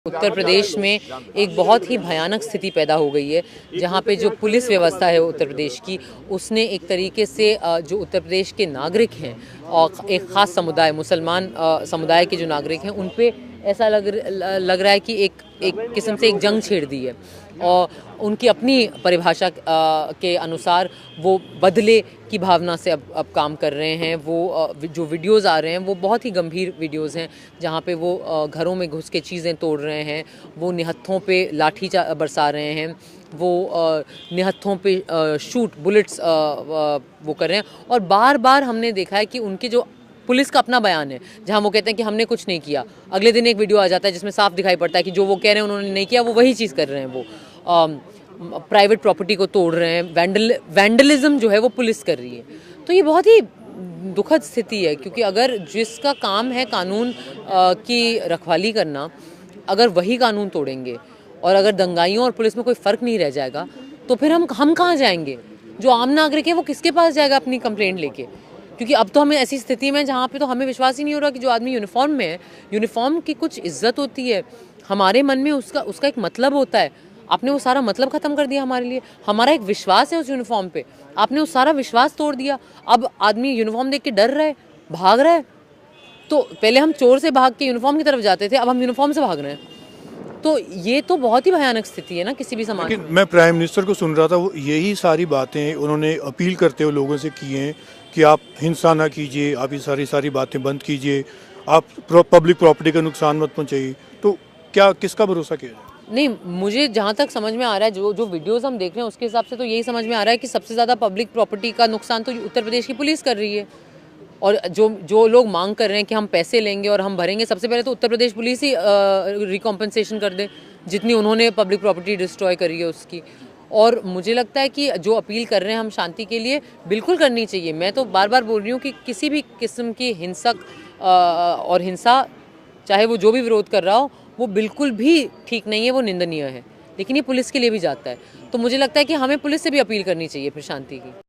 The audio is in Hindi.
उत्तर प्रदेश में एक बहुत ही भयानक स्थिति पैदा हो गई है, जहाँ पे जो पुलिस व्यवस्था है उत्तर प्रदेश की, उसने एक तरीके से जो उत्तर प्रदेश के नागरिक हैं और एक ख़ास समुदाय मुसलमान समुदाय के जो नागरिक हैं उन पे ऐसा लग रहा है कि एक किस्म से एक जंग छेड़ दी है और उनकी अपनी परिभाषा के अनुसार वो बदले की भावना से अब काम कर रहे हैं। वो जो वीडियोज़ आ रहे हैं वो बहुत ही गंभीर वीडियोज़ हैं, जहाँ पे वो घरों में घुस के चीज़ें तोड़ रहे हैं, वो निहत्थों पे लाठी बरसा रहे हैं, वो निहत्थों पे शूट बुलेट्स वो कर रहे हैं। और बार बार हमने देखा है कि उनके जो पुलिस का अपना बयान है जहां वो कहते हैं कि हमने कुछ नहीं किया, अगले दिन एक वीडियो आ जाता है जिसमें साफ दिखाई पड़ता है कि जो वो कह रहे हैं उन्होंने नहीं किया, वो वही चीज़ कर रहे हैं। वो प्राइवेट प्रॉपर्टी को तोड़ रहे हैं, वैंडलिज्म जो है वो पुलिस कर रही है। तो ये बहुत ही दुखद स्थिति है, क्योंकि अगर जिसका काम है कानून की रखवाली करना, अगर वही कानून तोड़ेंगे और अगर दंगाइयों और पुलिस में कोई फ़र्क नहीं रह जाएगा तो फिर हम कहाँ जाएंगे? जो आम नागरिक है वो किसके पास जाएगा अपनी कंप्लेंट लेके? क्योंकि अब तो हमें ऐसी स्थिति में जहाँ पे तो हमें विश्वास ही नहीं हो रहा कि जो आदमी यूनिफॉर्म में है, यूनिफॉर्म की कुछ इज्जत होती है, हमारे मन में उसका एक मतलब होता है। आपने वो सारा मतलब ख़त्म कर दिया हमारे लिए। हमारा एक विश्वास है उस यूनिफॉर्म पे, आपने वो सारा विश्वास तोड़ दिया। अब आदमी यूनिफॉर्म देख के डर रहा है, भाग रहा है। तो पहले हम चोर से भाग के यूनिफॉर्म की तरफ जाते थे, अब हम यूनिफॉर्म से भाग रहे हैं। तो ये तो बहुत ही भयानक स्थिति है ना किसी भी समाज में। मैं प्राइम मिनिस्टर को सुन रहा था, वो यही सारी बातें उन्होंने अपील करते हुए लोगों से की हैं कि आप हिंसा ना कीजिए, आप ये सारी बातें बंद कीजिए, आप पब्लिक प्रॉपर्टी का नुकसान मत पहुंचाइए। तो क्या किसका भरोसा किया जाए? नहीं, मुझे जहाँ तक समझ में आ रहा है, जो वीडियोस हम देख रहे हैं उसके हिसाब से तो यही समझ में आ रहा है कि सबसे ज़्यादा पब्लिक प्रॉपर्टी का नुकसान तो उत्तर प्रदेश की पुलिस कर रही है। और जो लोग मांग कर रहे हैं कि हम पैसे लेंगे और हम भरेंगे, सबसे पहले तो उत्तर प्रदेश पुलिस ही रिकॉम्पनसेशन कर दे जितनी उन्होंने पब्लिक प्रॉपर्टी डिस्ट्रॉय करी है उसकी। और मुझे लगता है कि जो अपील कर रहे हैं हम शांति के लिए, बिल्कुल करनी चाहिए। मैं तो बार बार बोल रही हूँ कि किसी भी किस्म की हिंसक और हिंसा, चाहे वो जो भी विरोध कर रहा हो, वो बिल्कुल भी ठीक नहीं है, वो निंदनीय है। लेकिन ये पुलिस के लिए भी जाता है, तो मुझे लगता है कि हमें पुलिस से भी अपील करनी चाहिए फिर शांति की।